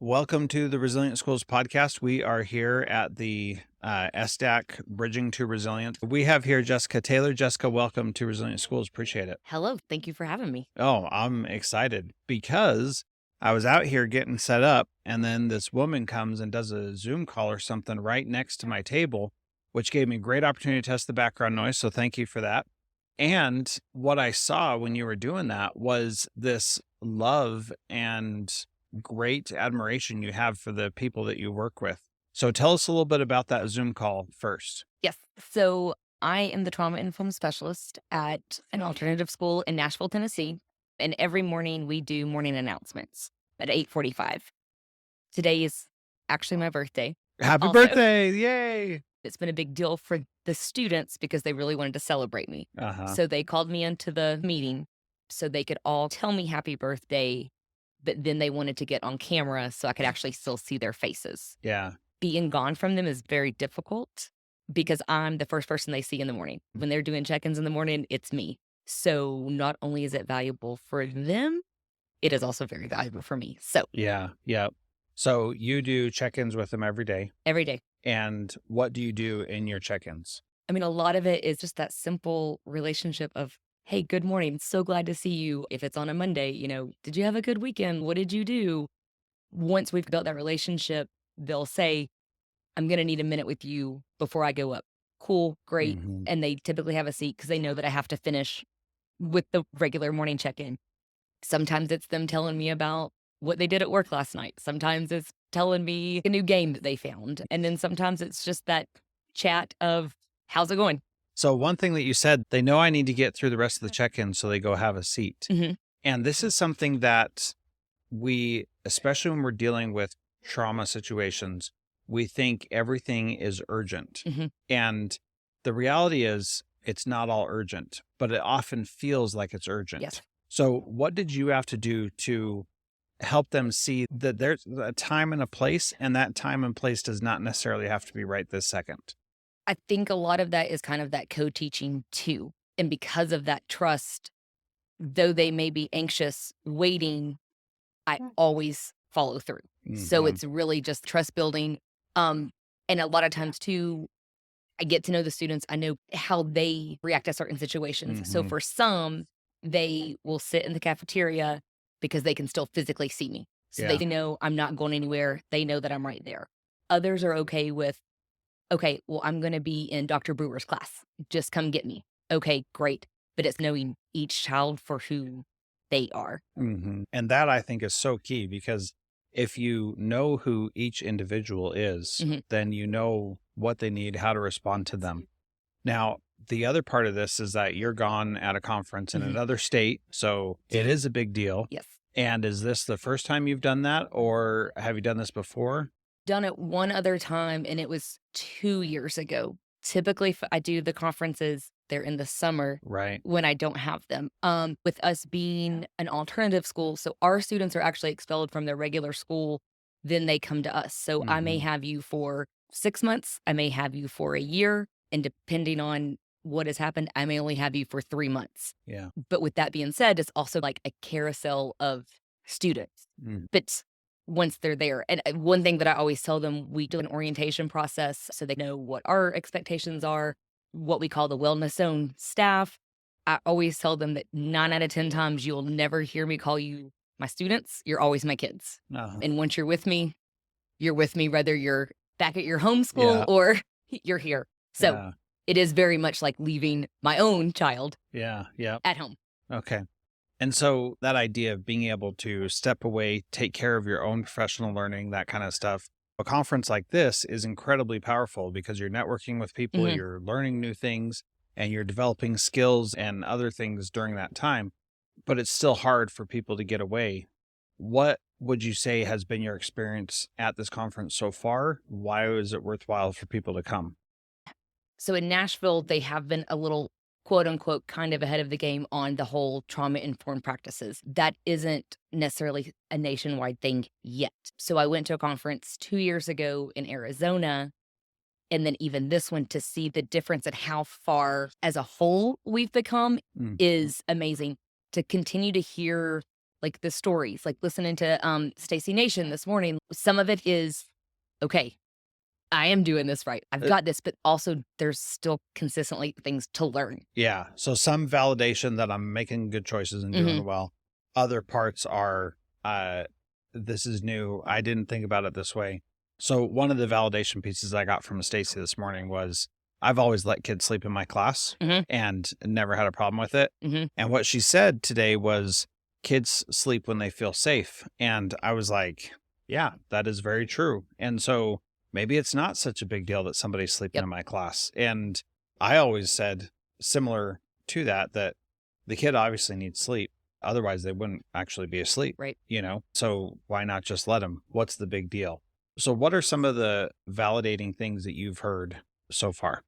Welcome to the Resilient Schools podcast. We are here at the SDAC Bridging to Resilient. We have here Jessica Taylor. Jessica, welcome to Resilient Schools. Appreciate it. Hello. Thank you for having me. Oh, I'm excited because I was out here getting set up, and then this woman comes and does a Zoom call or something right next to my table, which gave me a great opportunity to test the background noise. So thank you for that. And what I saw when you were doing that was this love and great admiration you have for the people that you work with. So tell us a little bit about that Zoom call first. Yes. So I am the trauma informed specialist at an alternative school in Nashville, Tennessee. And every morning we do morning announcements at 8:45. Today is actually my birthday. Happy Also, birthday. Yay. it's been a big deal for the students because they really wanted to celebrate me. Uh-huh. So they called me into the meeting so they could all tell me happy birthday, but then they wanted to get on camera so I could actually still see their faces. Yeah. Being gone from them is very difficult because I'm the first person they see in the morning. When they're doing check-ins in the morning, it's me. So not only is it valuable for them, it is also very valuable for me. So Yeah. Yeah. So you do check-ins with them every day. every day. And what do you do in your check-ins? I mean, a lot of it is just that simple relationship of, hey, good morning. So glad to see you. If it's on a Monday, did you have a good weekend? What did you do? Once we've built that relationship, they'll say, I'm going to need a minute with you before I go up. Cool, great. Mhm. And they typically have a seat because they know that I have to finish with the regular morning check-in. Sometimes it's them telling me about what they did at work last night. Sometimes it's telling me a new game that they found. And then sometimes it's just that chat of, how's it going? So one thing that you said, they know I need to get through the rest of the check-in, so they go have a seat. Mhm. And this is something that we, especially when we're dealing with trauma situations, we think everything is urgent. Mhm. And the reality is it's not all urgent, but it often feels like it's urgent. Yes. So what did you have to do to help them see that there's a time and a place, and that time and place does not necessarily have to be right this second? I think a lot of that is kind of that co-teaching too. And because of that trust, though they may be anxious waiting, I always follow through. So Mhm. it's really just trust building. And a lot of times too, I get to know the students. I know how they react to certain situations. So Mhm. for some, they will sit in the cafeteria because they can still physically see me. So Yeah. they know I'm not going anywhere. They know that I'm right there. Others are okay with, okay, well, I'm going to be in Dr. Brewer's class. Just come get me. Okay, great. But it's knowing each child for who they are. Mhm. And that I think is so key, because if you know who each individual is, Mhm. then you know what they need, how to respond to them. Now, the other part of this is that you're gone at a conference in Mhm. another state, so it is a big deal. Yes. And is this the first time you've done that, or have you done this before? Done it one other time, and it was 2 years ago. Typically, if I do the conferences, they're in the summer Right. when I don't have them. With us being an alternative school, so our students are actually expelled from their regular school, then they come to us. So I may Mhm. have you for 6 months, I may have you for a year, and depending on what has happened, I may only have you for 3 months. Yeah. But with that being said, it's also like a carousel of students. Mm. But once they're there, and one thing that I always tell them, we do an orientation process so they know what our expectations are, what we call the wellness zone staff. I always tell them that 9 out of 10 times you'll never hear me call you my students. You're always my kids. Uh-huh. And once you're with me, whether you're back at your home school Yeah. or you're here. So Yeah. it is very much like leaving my own child Yeah. Yeah. at home. Okay. And so that idea of being able to step away, take care of your own professional learning, that kind of stuff. A conference like this is incredibly powerful because you're networking with people, Mhm. you're learning new things, and you're developing skills and other things during that time. But it's still hard for people to get away. What would you say has been your experience at this conference so far? Why is it worthwhile for people to come? So in Nashville, they have been a little quote unquote kind of ahead of the game on the whole trauma informed practices. That isn't necessarily a nationwide thing yet. So I went to a conference 2 years ago in Arizona, and then even this one, to see the difference and how far as a whole we've become Mm. is amazing. To continue to hear like the stories, like listening to Stacey Nation this morning. Some of it is, okay, I am doing this right. I've got this, but also there's still consistently things to learn. Yeah. So some validation that I'm making good choices and doing well. Other parts are, this is new. I didn't think about it this way. So one of the validation pieces I got from Stacy this morning was I've always let kids sleep in my class and never had a problem with it. And what she said today was kids sleep when they feel safe. And I was like, yeah, that is very true. And so maybe it's not such a big deal that somebody's sleeping in my class. And I always said similar to that the kid obviously needs sleep. Otherwise, they wouldn't actually be asleep. Right. You know, so why not just let them? What's the big deal? So what are some of the validating things that you've heard so far?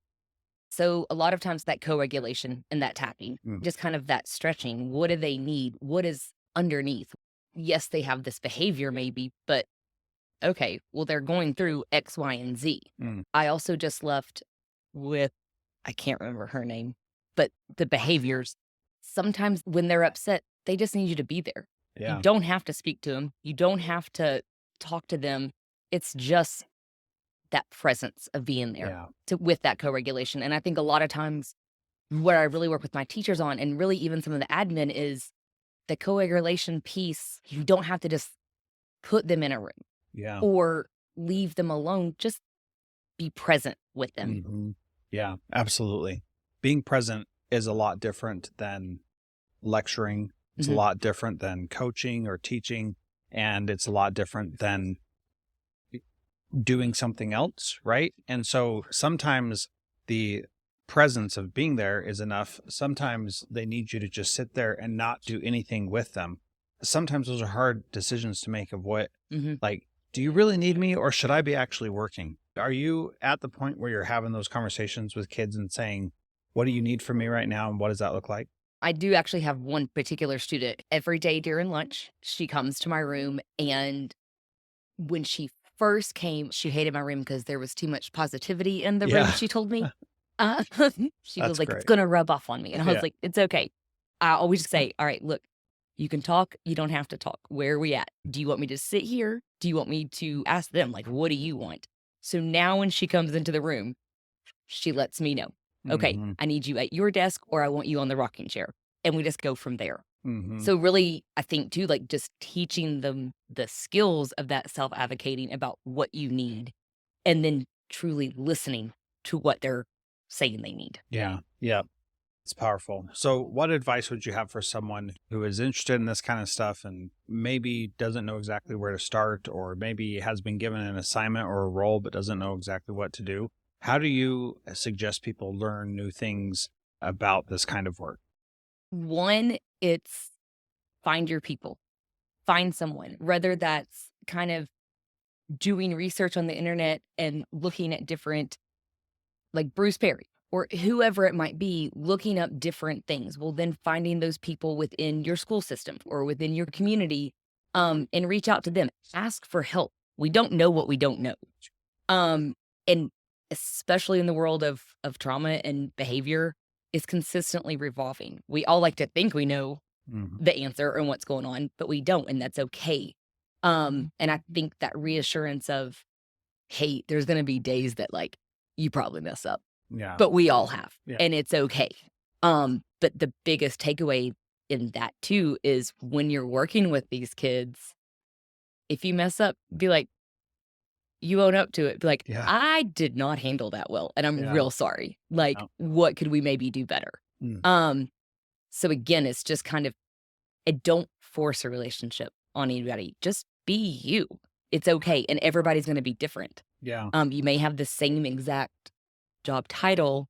So a lot of times that co-regulation and that tapping, just kind of that stretching, what do they need? What is underneath? Yes, they have this behavior maybe, but okay, well, they're going through X, Y, and Z. I also just left with, I can't remember her name, but the behaviors, sometimes when they're upset, they just need you to be there. Yeah. You don't have to speak to them. You don't have to talk to them. It's just that presence of being there with that co-regulation. And I think a lot of times where I really work with my teachers on, and really even some of the admin, is the co-regulation piece. You don't have to just put them in a room or leave them alone. Just be present with them. Yeah, absolutely. Being present is a lot different than lecturing. It's a lot different than coaching or teaching. And it's a lot different than doing something else, right? And so sometimes the presence of being there is enough. Sometimes they need you to just sit there and not do anything with them. Sometimes those are hard decisions to make of what, like, do you really need me or should I be actually working? Are you at the point where you're having those conversations with kids and saying, what do you need from me right now? And what does that look like? I do actually have one particular student. Every day during lunch, she comes to my room, and when she first came, she hated my room because there was too much positivity in the room, she told me. She was like, great. it's going to rub off on me. And I was like, it's okay. I always say, all right, look, you can talk. You don't have to talk. Where are we at? Do you want me to sit here? Do you want me to ask them? Like, what do you want? So now when she comes into the room, she lets me know, okay, I need you at your desk or I want you on the rocking chair. And we just go from there. So really, I think too, like just teaching them the skills of that self-advocating about what you need and then truly listening to what they're saying they need. Yeah. It's powerful. So what advice would you have for someone who is interested in this kind of stuff and maybe doesn't know exactly where to start, or maybe has been given an assignment or a role but doesn't know exactly what to do? How do you suggest people learn new things about this kind of work? One, it's find your people. Find someone, whether that's kind of doing research on the internet and looking at different, like Bruce Perry or whoever it might be, looking up different things. Well, then finding those people within your school system or within your community, and reach out to them. Ask for help. We don't know what we don't know. And especially in the world of trauma and behavior, is consistently revolving. We all like to think we know the answer and what's going on, but we don't, and that's okay. And I think that reassurance of, hey, there's going to be days that like you probably mess up, but we all have, and it's okay. But the biggest takeaway in that too is when you're working with these kids, if you mess up, be like, you own up to it. Be like, I did not handle that well, and I'm real sorry. Like, what could we maybe do better? So again, it's just kind of, don't force a relationship on anybody. Just be you. It's okay. And everybody's going to be different. You may have the same exact job title,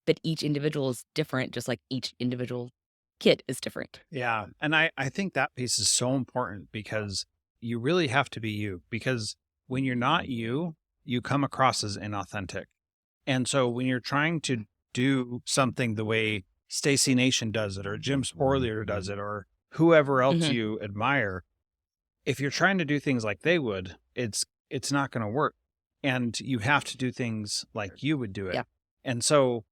but each individual is different, just like each individual kid is different. Yeah. And I think that piece is so important because you really have to be you, because when you're not you, you come across as inauthentic. And so when you're trying to do something the way Stacey Nation does it, or Jim Sporlier does it, or whoever else you admire, if you're trying to do things like they would, it's not going to work. And you have to do things like you would do it. And so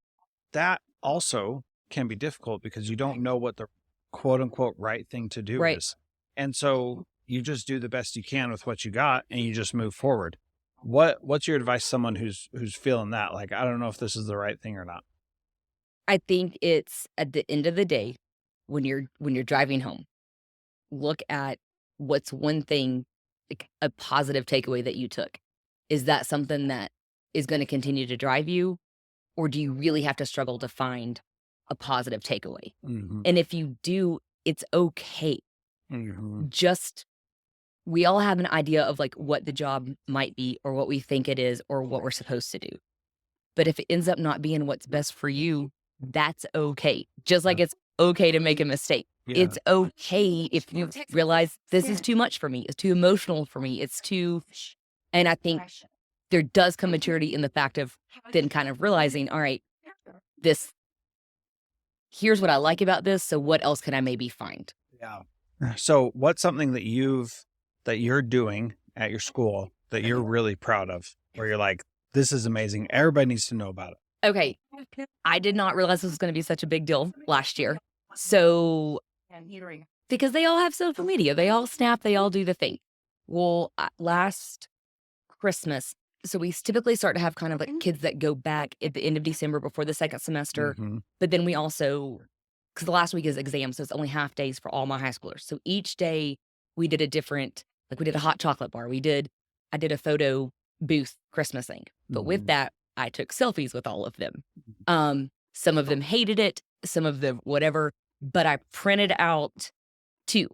that also can be difficult because you don't know what the quote unquote right thing to do is. And so you just do the best you can with what you got and you just move forward. What's your advice to someone who's feeling that? Like, I don't know if this is the right thing or not. I think it's at the end of the day when you're driving home, look at what's one thing, like a positive takeaway that you took. Is that something that is going to continue to drive you, or do you really have to struggle to find a positive takeaway? Mm-hmm. And if you do, it's okay. Mm-hmm. Just we all have an idea of like what the job might be or what we think it is or what we're supposed to do. But if it ends up not being what's best for you, that's okay. Just like it's okay to make a mistake. Yeah. It's okay if you realize this is too much for me. It's too emotional for me. It's too, and I think there does come maturity in the fact of then kind of realizing, all right, this, here's what I like about this. So what else can I maybe find? Yeah. So what's something that you're doing at your school that you're really proud of, where you're like, this is amazing. Everybody needs to know about it. Okay. I did not realize this was going to be such a big deal last year. So, because they all have social media, they all snap, they all do the thing. Well, last Christmas, so we typically start to have kind of like kids that go back at the end of December before the second semester. Mm-hmm. But then we also, because the last week is exams, so it's only half days for all my high schoolers. So each day we did a different, like we did a hot chocolate bar. I did a photo booth Christmas thing. But with that, I took selfies with all of them. Some of them hated it, some of them whatever, but I printed out 2.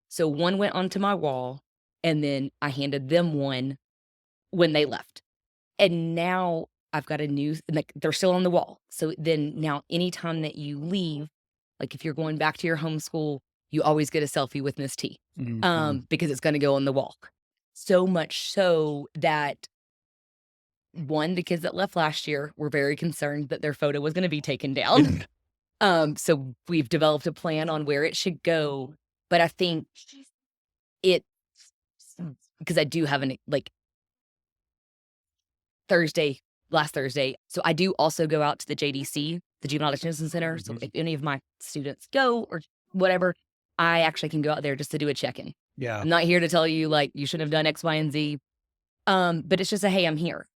So one went onto my wall, and then I handed them one when they left. And now I've got a new, like they're still on the wall. So then now anytime that you leave, like if you're going back to your homeschool, you always get a selfie with Miss T, because it's going to go on the wall. So much so that the kids that left last year were very concerned that their photo was going to be taken down. So we've developed a plan on where it should go. But I think it, because I do have like last Thursday. So I do also go out to the JDC, the Juvenile Detention Center. So if any of my students go or whatever, I actually can go out there just to do a check-in. Yeah. I'm not here to tell you like you shouldn't have done X, Y, and Z. But it's just hey, I'm here.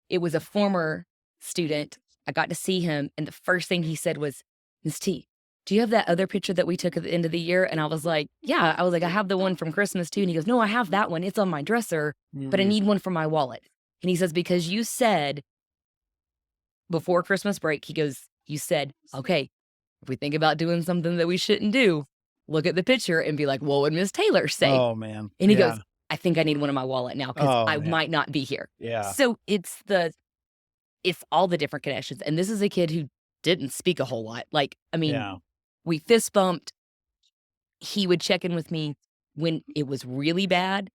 It was a former student. I got to see him, and the first thing he said was, "Miss T, do you have that other picture that we took at the end of the year?" And I was like, "Yeah." I was like, "I have the one from Christmas too." And he goes, "No, I have that one. It's on my dresser, but I need one for my wallet." And he says, "Because you said before Christmas break," he goes, "you said, okay, if we think about doing something that we shouldn't do, look at the picture and be like, what would Miss Taylor say?" Oh man. And he goes, "I think I need one in my wallet now because I man. might not be here." Yeah. So it's all the different connections. And this is a kid who didn't speak a whole lot. Like, I mean, we fist bumped. He would check in with me when it was really bad.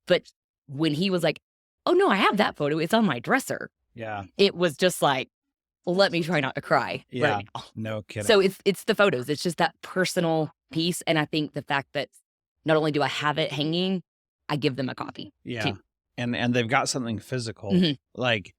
But when he was like, "Oh no, I have that photo. It's on my dresser." Yeah. It was just like, well, let me try not to cry right now. No kidding. So it's the photos. It's just that personal piece. And I think the fact that not only do I have it hanging, I give them a copy. Yeah. Too. And they've got something physical. Like,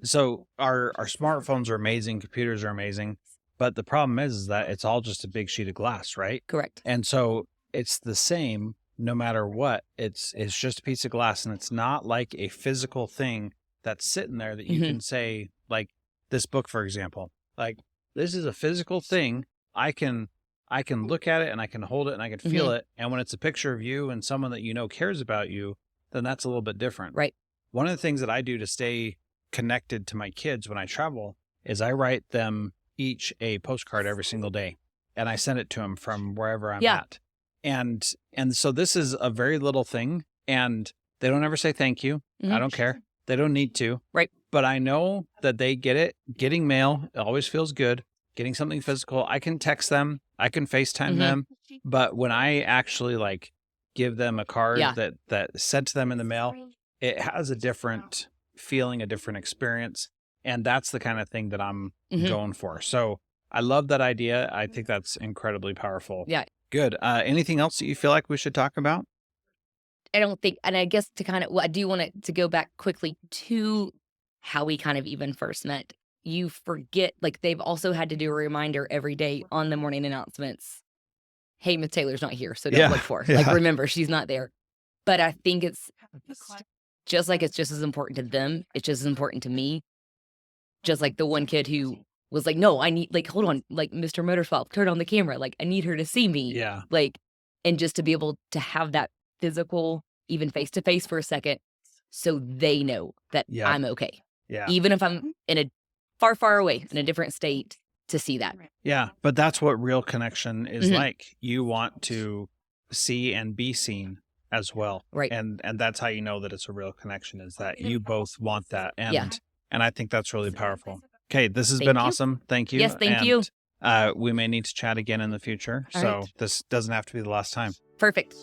so our smartphones are amazing, computers are amazing, but the problem is that it's all just a big sheet of glass, right? Correct. And so it's the same no matter what. It's just a piece of glass, and it's not like a physical thing that's sitting there that you can say, like this book, for example, like this is a physical thing. I can look at it and I can hold it and I can feel it. And when it's a picture of you and someone that you know cares about you, then that's a little bit different. Right. One of the things that I do to stay connected to my kids when I travel is I write them each a postcard every single day, and I send it to them from wherever I'm at. And so this is a very little thing, and they don't ever say thank you. I don't care. They don't need to. Right. But I know that they get it. Getting mail, it always feels good. Getting something physical, I can text them, I can FaceTime them. But when I actually like give them a card that sent to them in the mail, it has a different feeling, a different experience. And that's the kind of thing that I'm going for. So I love that idea. I think that's incredibly powerful. Yeah. Good. Anything else that you feel like we should talk about? I don't think, and I guess to kind of, I do want to go back quickly to how we kind of even first met. You forget, like they've also had to do a reminder every day on the morning announcements. hey, Miss Taylor's not here, so don't Yeah. look for her. Like, remember, she's not there. But I think it's just like it's just as important to them. It's just as important to me. Just like the one kid who was like, no, I need, like, hold on, like, Mr. Motorswap, turn on the camera. Like, I need her to see me. Yeah. Like, and just to be able to have that physical, even face to face for a second, so they know that Yeah. I'm okay. Yeah. Even if I'm in a far, far away, in a different state, to see that. Yeah. But that's what real connection is Mhm. like. You want to see and be seen as well. Right. And that's how you know that it's a real connection, is that you both want that. Yeah. And I think that's really powerful. Okay, this has Thank been you. awesome. Thank you. Yes, thank And, you. we may need to chat again in the future. All So right. this doesn't have to be the last time. Perfect.